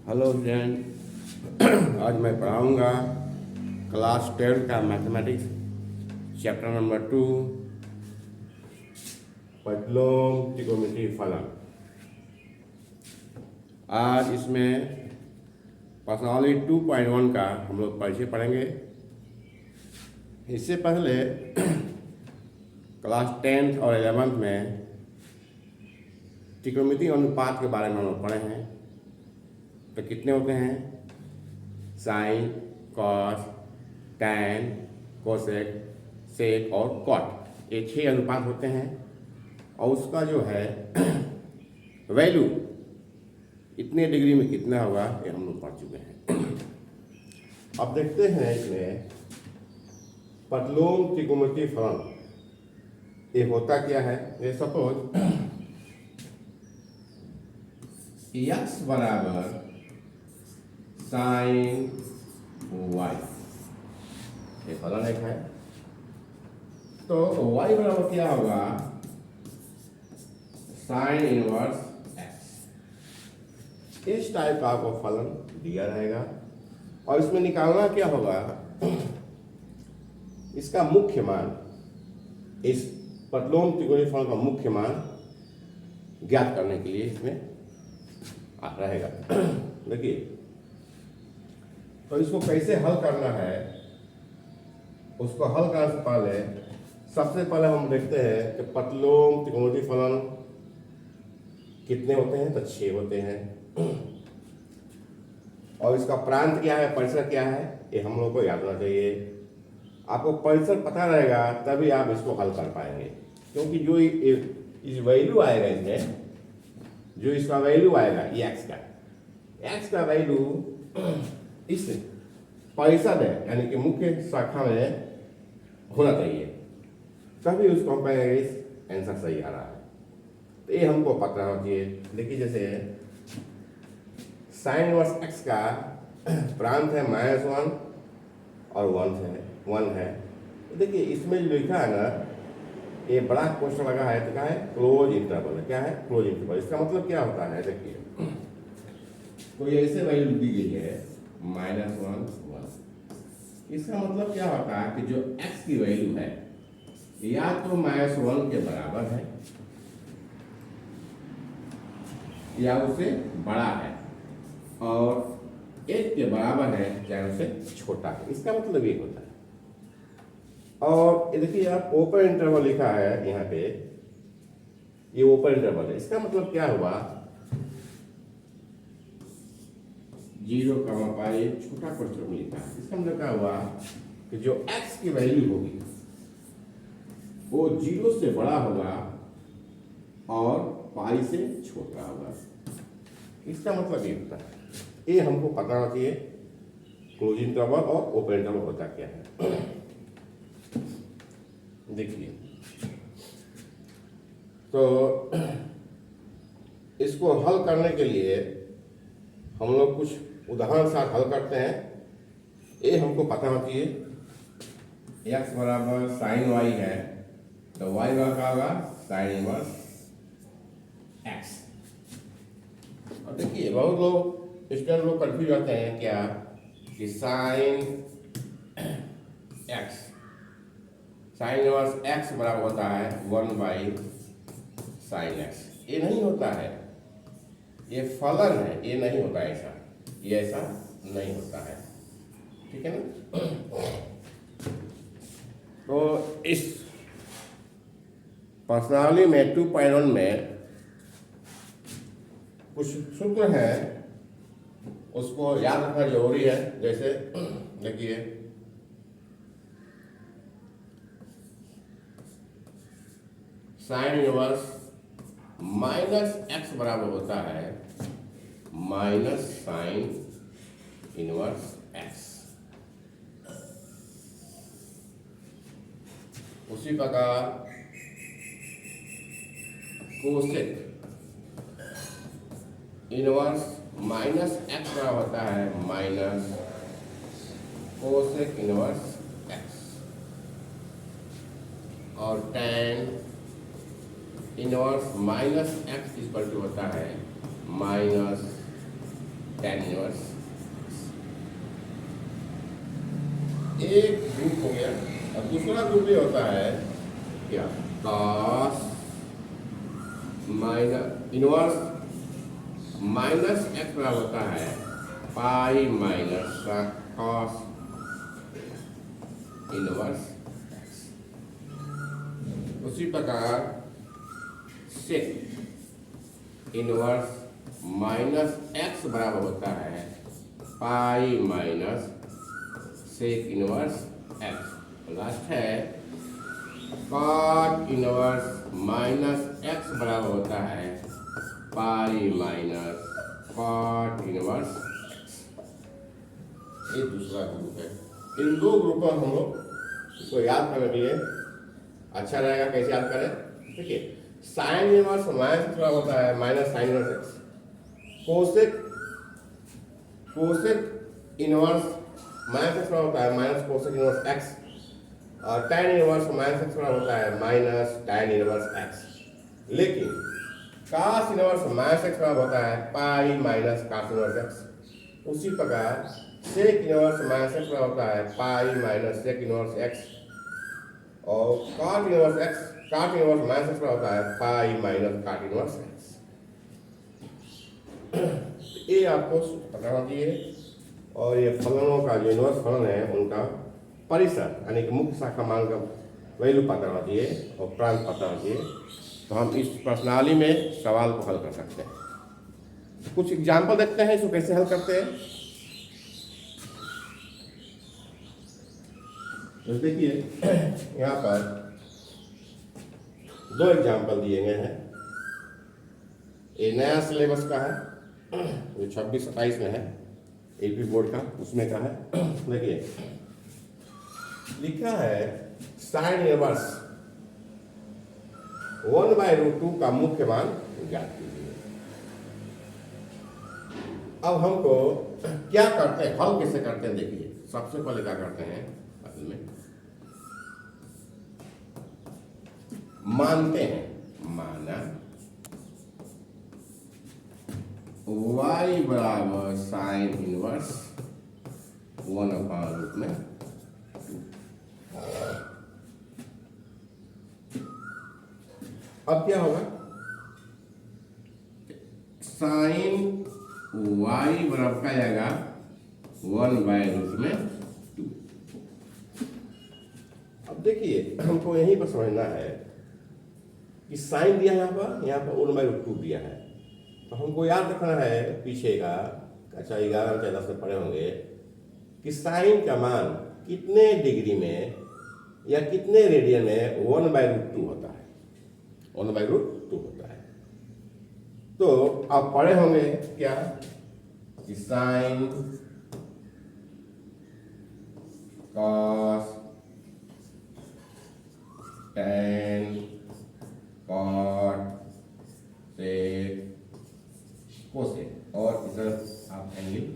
Hello friend, आज मैं पढ़ाऊँगा class 12 का मैथमेटिक्स चैप्टर नंबर 2 पदलोम त्रिकोणमितीय फलन। आज इसमें प्रश्नावली 2.1 का हम लोग परिचय पढ़ेंगे। इससे पहले क्लास 10th और 11th में त्रिकोणमितीय अनुपात के बारे में हम लोग पढ़े हैं। तो कितने होते हैं? साइन, कॉस, टैन, कोसेक, सेक और कॉट, ये 6 अनुपात होते हैं। और उसका जो है वैल्यू इतने डिग्री में कितना होगा ये हम लोग पढ़ चुके हैं। अब देखते हैं इसमें पदलोम त्रिकोणमितीय फलन ये होता क्या है। ये सपोज x बराबर साइन y, ये फलन एक है। तो y बराबर क्या होगा? Sine inverse x। इस टाइप का आपको फलन दिया रहेगा और इसमें निकालना क्या होगा? इसका मुख्य मान, इस पदलोम त्रिकोणीय फलन का मुख्य मान ज्ञात करने के लिए इसमें रहेगा। देखिए, तो इसको कैसे हल करना है, उसको हल करने से पहले सबसे पहले हम देखते हैं कि पदलोम त्रिकोणमितीय फलन कितने होते हैं। तो 6 होते हैं। और इसका प्रांत क्या है, परिसर क्या है, ये हम लोग को याद होना चाहिए। आपको परिसर पता रहेगा तभी आप इसको हल कर पाएंगे, क्योंकि जो इस वैल्यू आएगा, इसमें जो इसका वैल्यू आएगा एक्स का वैल्यू इस परिसर है, यानी कि मुख्य शाखा में होना चाहिए, तभी उसको हम कहेंगे इस आंसर सही आ रहा है। तो ये हमको पता होना चाहिए। देखिए, जैसे साइन इनवर्स एक्स का प्रांत है -1 और 1 है। तो देखिए, इसमें जो लिखा है ना, ये बड़ा क्वेश्चन लगा है। तो क्या है? क्लोज इंटरवल है। क्या है? Close interval. इसका मतलब क्या होता है? देखिए, तो ये ऐसे वैल्यू दी गई है -1, 1। इसका मतलब क्या होता है कि जो x की वैल्यू है या तो -1 के बराबर है या उससे बड़ा है और 1 के बराबर है या उससे छोटा है। इसका मतलब ये होता है। और देखिए, आप ओपन इंटरवल लिखा है यहाँ पे, ये ओपन इंटरवल है। इसका मतलब क्या हुआ? 0, पाई छोटा क्वेश्चन में लिखा है। इसका मतलब क्या हुआ कि जो x की वैल्यू होगी वो 0 से बड़ा होगा और पाई से छोटा होगा। इसका मतलब ये होता है। ये हमको पता होना चाहिए क्लोज इंटरवल और ओपन इंटरवल होता क्या है। देखिए, तो इसको हल करने के लिए हम लोग कुछ उदाहरण साथ हल करते हैं। ये हमको पता होना चाहिए x बराबर साइन y है, तो y बराबर क्या होगा? Sine inverse x। और देखिए, बहुत लोग इसके लोग कंफ्यूज होते हैं क्या कि साइन इनवर्स x बराबर होता है 1/sin x। ये नहीं होता है, ये फलन है, ये नहीं होता है ऐसा, ये ऐसा नहीं होता है। ठीक है ना? तो इस प्रश्नावली में 2.1 में कुछ सूत्र है, उसको याद रखना जरूरी है। जैसे देखिए, साइन इनवर्स -x बराबर होता है -sin इनवर्स x। उसी प्रकार कोसेक इनवर्स -x बराबर होता है कोसेक इनवर्स x। और tan inverse minus x equal to होता है माइनस टेन इनवर्स। एक ग्रुप हो गया और दूसरा ग्रुप ये होता है क्या, cos minus inverse minus x बराबर होता है pi minus cos inverse x. उसी प्रकार सेक इनवर्स माइनस एक्स बराबर होता है pi minus sec inverse x. Last है कॉट इनवर्स माइनस एक्स बराबर होता है pi minus cot inverse x. ये दूसरा ग्रुप है। इन दो ग्रुपों हम लोग इसको याद करने के लिए अच्छा रहेगा। कैसे याद करें, देखिए साइन इनवर्स माइनस एक्स बराबर होता है minus sine inverse x. Cosec cosec inverse minus x बराबर होता है माइनस कोसेक इनवर्स एक्स। और tan इनवर्स माइनस एक्स बराबर होता है माइनस tan इनवर्स एक्स। लेकिन cos इनवर्स माइनस एक्स बराबर होता है pi minus cos inverse x. उसी प्रकार sec इनवर्स माइनस एक्स बराबर होता है pi minus sec inverse x. और cot इनवर्स माइनस एक्स बराबर होता है pi minus cot inverse x. ये आपको पता होना चाहिए। और ये फलनों का जो इनवर्स फलन है उनका परिसर यानी कि मुख्य शाखा मान का वैल्यू पता होना चाहिए और प्रांत पता होना चाहिए, तो हम इस प्रश्नावली में सवाल को हल कर सकते हैं। कुछ एग्जाम्पल देखते हैं इसको कैसे हल करते हैं। तो देखिए यहाँ पर दो एग्जाम्पल दिए गए हैं। ये नया सिलेबस का है जो 26-27 में है एपी बोर्ड का, उसमें का है। देखिए लिखा है साइन इनवर्स 1/√2 का मुख्य मान ज्ञात कीजिए। अब हमको क्या करते हैं, हल कैसे करते हैं, देखिए सबसे पहले क्या करते हैं, असल में मानते हैं, माना y बराबर साइन इनवर्स 1/√2। अब क्या होगा, साइन y बराबर क्या आएगा 1/√2। अब देखिए हमको यहीं पर समझना है कि साइन दिया है यहाँ पर 1/√2 दिया है, तो हमको याद रखना है पीछे का, अच्छा 11-10 में पढ़े होंगे कि साइन का मान कितने डिग्री में या कितने रेडियन में 1/√2 होता है, 1/√2 होता है। तो आप पढ़े होंगे क्या कि sine cos tan cot sec cosec, और इधर आप एंगल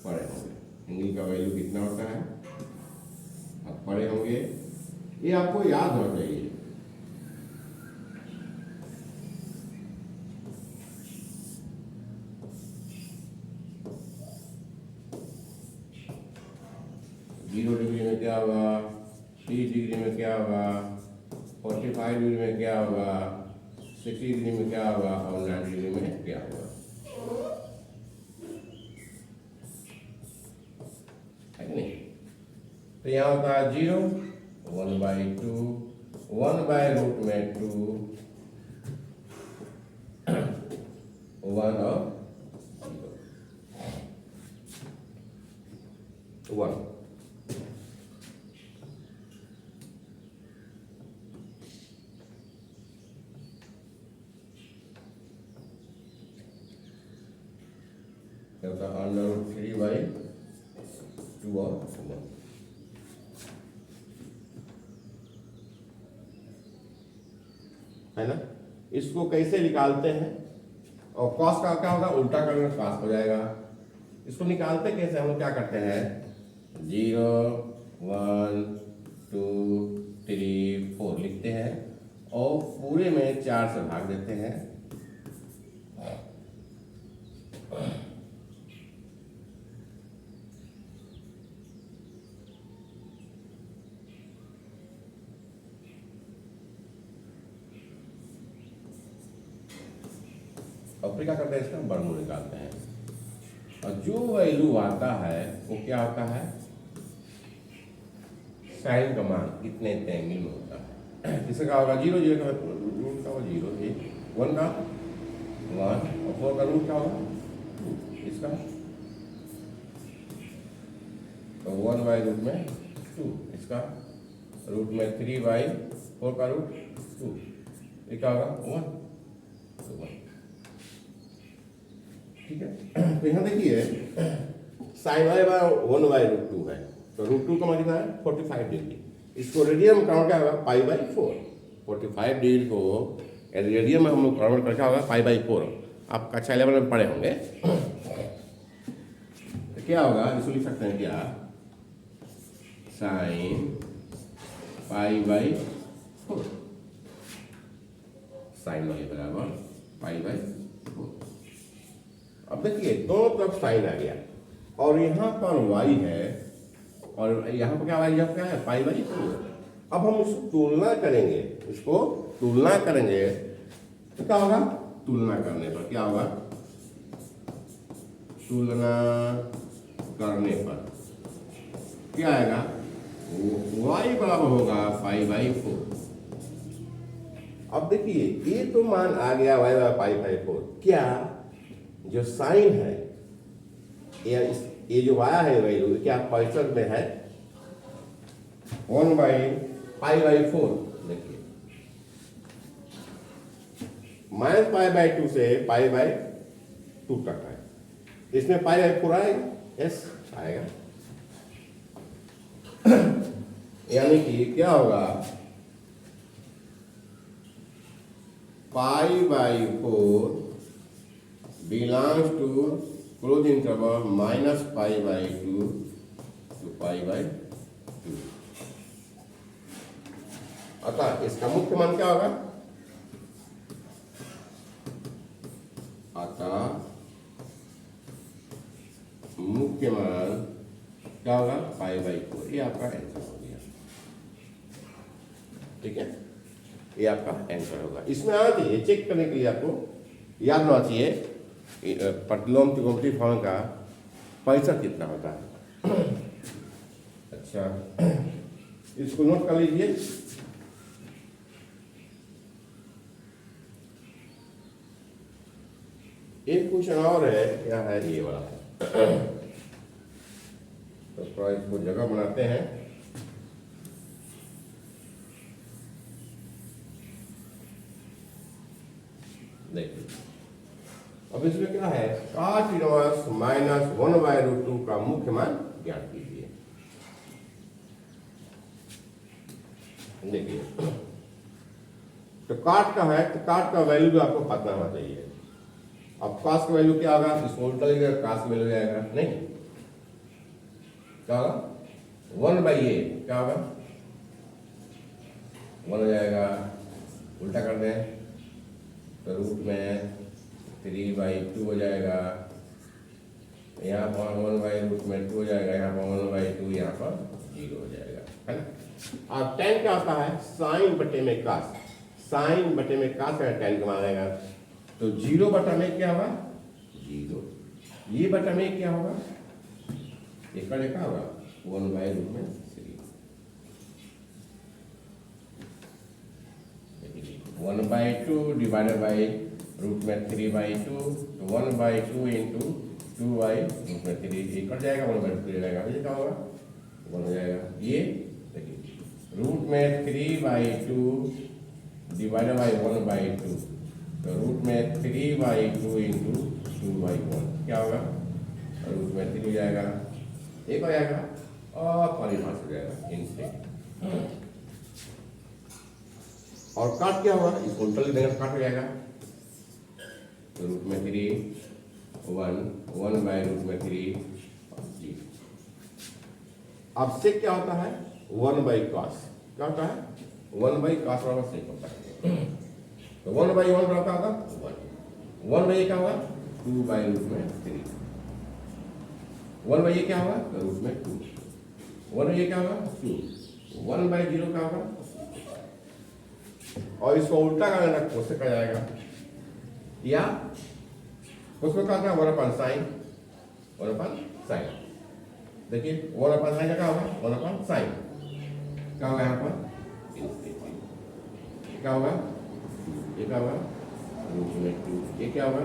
पढ़े होंगे, एंगल का वैल्यू कितना होता है आप पढ़े होंगे, ये आपको याद होना चाहिए। जीरो डिग्री में क्या होगा, 30 डिग्री में क्या होगा, 45 डिग्री में क्या होगा, 60 डिग्री में क्या होगा और 90 डिग्री में क्या होगा, है कि नहीं। तो यहाँ होता है 0, 1/2, 1/√2, 1 और 1। √3/2 और 1। है ना। इसको कैसे निकालते हैं, और कॉस का क्या होगा, उल्टा करने में कॉस हो जाएगा। इसको निकालते कैसे, हम लोग क्या करते हैं 0, 1, 2, 3, 4 लिखते हैं और पूरे में 4 से भाग देते हैं। और फिर क्या करते हैं, इसका वर्गमूल निकालते हैं और जो वैल्यू आता है वो क्या होता है, साइन का मान कितने एंगल में होता है। इसका क्या होगा, 0 0 का रूट का होगा 0, 1 का 1 और 4 का रूट क्या होगा 2, इसका तो 1 बाई रूट में 2, इसका रूट में 3 बाई 4 का रूट 2, ये क्या होगा 1, तो 1। ठीक है, तो यहाँ देखिए साइन वाई बार 1 बाई रूट 2 है, तो रूट 2 का मतलब कितना है 45 डिग्री। इसको रेडियन में कन्वर्ट क्या होगा पाई बाई 4, 45 डिग्री को रेडियन में हम लोग कन्वर्ट करके होगा पाई बाई 4। आप कक्षा 11 में पढ़े होंगे। तो क्या होगा, इसको लिख सकते हैं क्या, sine pi by 4, sine y बराबर पाई बाई 4। अब देखिए दोनों तरफ साइन आ गया और यहाँ पर y है और यहाँ पर क्या y, यहाँ क्या है पाई बाई 4। अब हम उसको तुलना करेंगे, इसको तुलना करेंगे तो क्या होगा, तुलना करने पर क्या होगा, तुलना करने पर क्या आएगा, y बराबर होगा पाई बाई 4। अब देखिए ये तो मान आ गया y बराबर पाई बाई 4, क्या जो साइन है ये जो आया है वैल्यू क्या % में है 1 बाई पाई बाई 4। देखिए माइनस पाई बाई 2 से पाई बाई 2 तक है, इसमें पाई बाई 4 आएगा, यस आएगा। यानी कि क्या होगा, पाई by 4 belongs to close interval minus pi by 2 to pi by 2। अतः इसका मुख्य मान क्या होगा, अतः मुख्य मान क्या होगा पाई बाई 4। ये आपका आंसर हो गया। ठीक है, ये आपका आंसर होगा। इसमें आना चाहिए, चेक करने के लिए आपको याद होना चाहिए प्रतिलोम त्रिकोणमितीय फलन का % कितना होता है। अच्छा, इसको नोट कर लीजिए। एक क्वेश्चन और है, क्या है ये वाला, तो थोड़ा इसको जगह बनाते हैं। देखिए अब इसमें क्या है, cot inverse minus 1 by root 2 का मुख्य मान ज्ञात कीजिए। देखिए तो cot का है, तो cot का वैल्यू भी आपको पता होना चाहिए। अब cos का वैल्यू क्या होगा, इसको उल्टा लिखेगा, cos वैल्यू आएगा नहीं, क्या होगा 1 बाई ए, क्या होगा 1 हो जाएगा, उल्टा कर दें तो रूट में 3 बाई 2 हो जाएगा, यहाँ पर 1 बाई रूट में 2 हो जाएगा, यहाँ पर 1 बाई 2, यहाँ पर 0 हो जाएगा, है ना। अब tan क्या होता है, साइन बटे में cos, साइन बटे में cos है, tan का मान आएगा, तो 0 बटा में क्या होगा 0, ये बटा में क्या होगा, ये का क्या होगा 1 बाई रूट में 3, 1 बाई 2 डिवाइडेड बाई रूट में 3 बाई 2, तो 1 बाई 2 इंटू 2 बाई रूट में 3, ये कट जाएगा, 1 बाई 2 जाएगा, ये क्या होगा 1 हो जाएगा। ये देखिए रूट में 3 बाई 2 डिवाइडेड बाई 1 बाई 2, तो रूट में 3 बाई 2 इंटू 2 बाई 1 क्या होगा, रूट में 3 हो जाएगा, एक हो जाएगा और परिभाष हो जाएगा इनसे। और काट क्या होगा, इस उल्टा लिख देंगे, काट हो जाएगा, तो रूट में 3 1 बाई रूट में 3 जी। अब से क्या होता है 1 बाई कॉस, क्या होता है 1 बाई cos बराबर sec होता है। तो 1 बाई 1 बराबर क्या होगा 1, 1 बाई क्या होगा 2 बाई रूट में 3, 1 बाई ये क्या होगा रूट में 2, 1 बाई ये क्या होगा 2, 1 बाई 0 क्या होगा, और इसको उल्टा करना उससे क्या जाएगा, या उसको क्या था 1 अपन साइन, 1 अपन साइन, देखिए 1 अपन साइन क्या होगा 1 अपन साइन क्या होगा यहाँ पर क्या होगा, ये क्या होगा रूट में 2, ये क्या होगा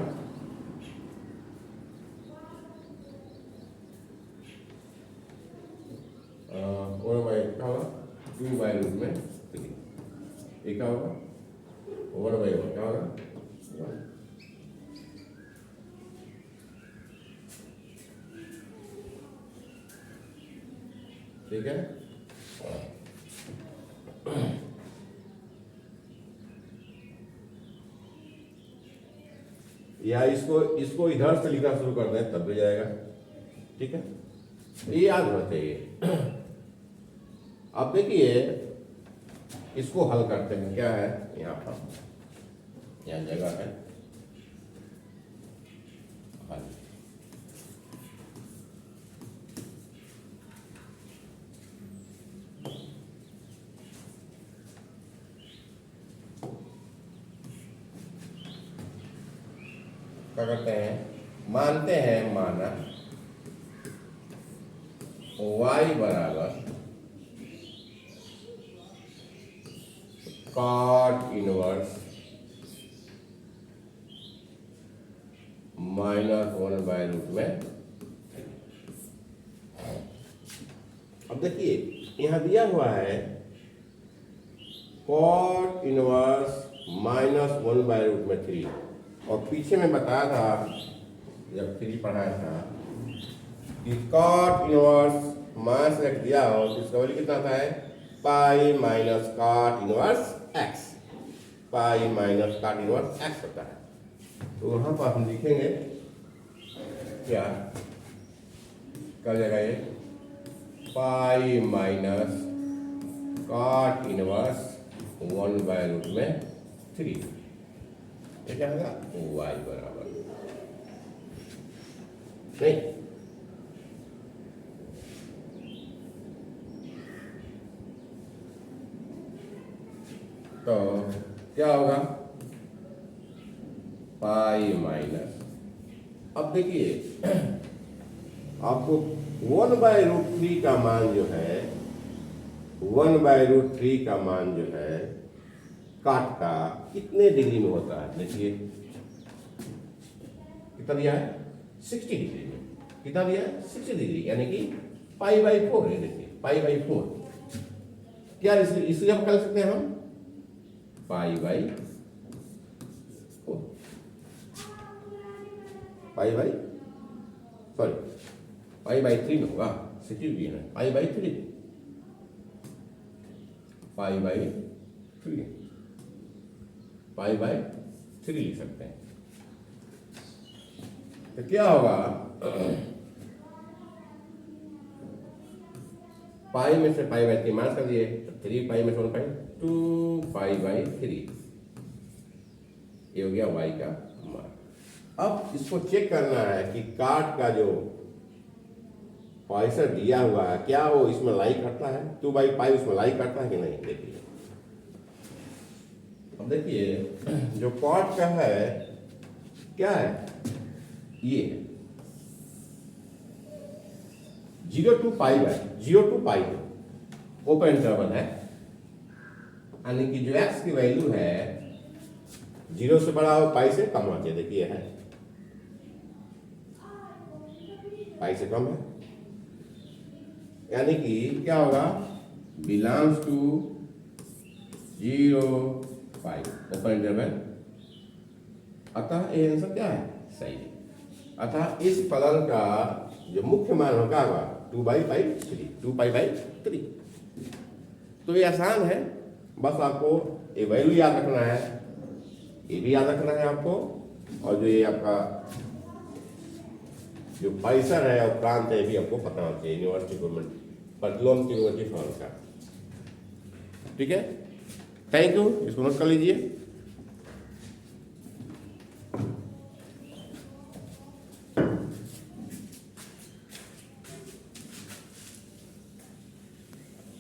1 बाई क्या होगा 2 बाई रूट में 3, ये क्या होगा 1 बाई 1 क्या होगा 1, ठीक है। या इसको इधर से लिखना शुरू कर दें तब भी जाएगा, ठीक है, ये याद होना चाहिए। अब देखिए इसको हल करते हैं, क्या है यहाँ पर, यहाँ जगह है हल, क्या करते हैं, मानते हैं माना y बराबर cot इनवर्स -1 बाय रूट में। अब देखिए यहां दिया हुआ है cot इनवर्स -1 बाय रूट में 3, और पीछे में बताया था जब 3 पढ़ाया था कि cot इनवर्स माइनस एक्स दिया हो तो इसका वैल्यू कितना आता है pi minus cot inverse x, पाई माइनस cot इनवर्स एक्स होता है। तो वहां पर हम लिखेंगे क्या जाएगा ये pi minus cot inverse 1 by root में 3, ये क्या होगा y बराबर नहीं, तो क्या होगा पाई माइनस, अब देखिए आपको 1 बाय रूट 3 का मान जो है 1 बाय रूट 3 का मान जो है काट का कितने डिग्री में होता है, देखिए कितना दिया है 60 डिग्री में, कितना दिया है 60 डिग्री, यानी कि पाई बाई 4 है, देखिए पाई बाई 4, क्या इसलिए हम कर सकते हैं हम पाई by 4, pi by sorry pi by 3 होगा 60 डिग्री है, pi by 3, pi by 3, pi by 3 लिख सकते हैं। तो क्या होगा पाई में से पाई बाई 3 माइनस कर दिए तो 3 पाई में से 1 पाई 2 पाई बाई 3, ये हो गया y का मान। अब इसको चेक करना है कि काट का जो पॉइसन दिया हुआ है क्या वो इसमें लाई करता है, 2 बाई पाई उसमें लाई करता है कि नहीं, देखिए अब देखिए जो कॉट का है क्या है ये 0 to पाई बाई 0 to पाई है, ओपन इंटरवल है, यानी कि जो x की वैल्यू है 0 से बड़ा हो पाई से कम होती है, देखिए है पाई से कम है, यानी कि क्या होगा belongs to 0 pi open interval, अतः ये आंसर क्या है सही है। अतः इस फलन का जो मुख्य मान होगा 2 बाई पाई 3, 2 पाई बाई 3। तो ये आसान है, बस आपको ये वैल्यू याद रखना है, ये भी याद रखना है आपको, और जो ये आपका जो पाइसर है और प्रांत है भी आपको पता होना चाहिए यूनिवर्सिटी गवर्नमेंट प्रतिलोम की यूनिवर्सिटी फलन का, ठीक है। थैंक यू, इसको नोट कर लीजिए।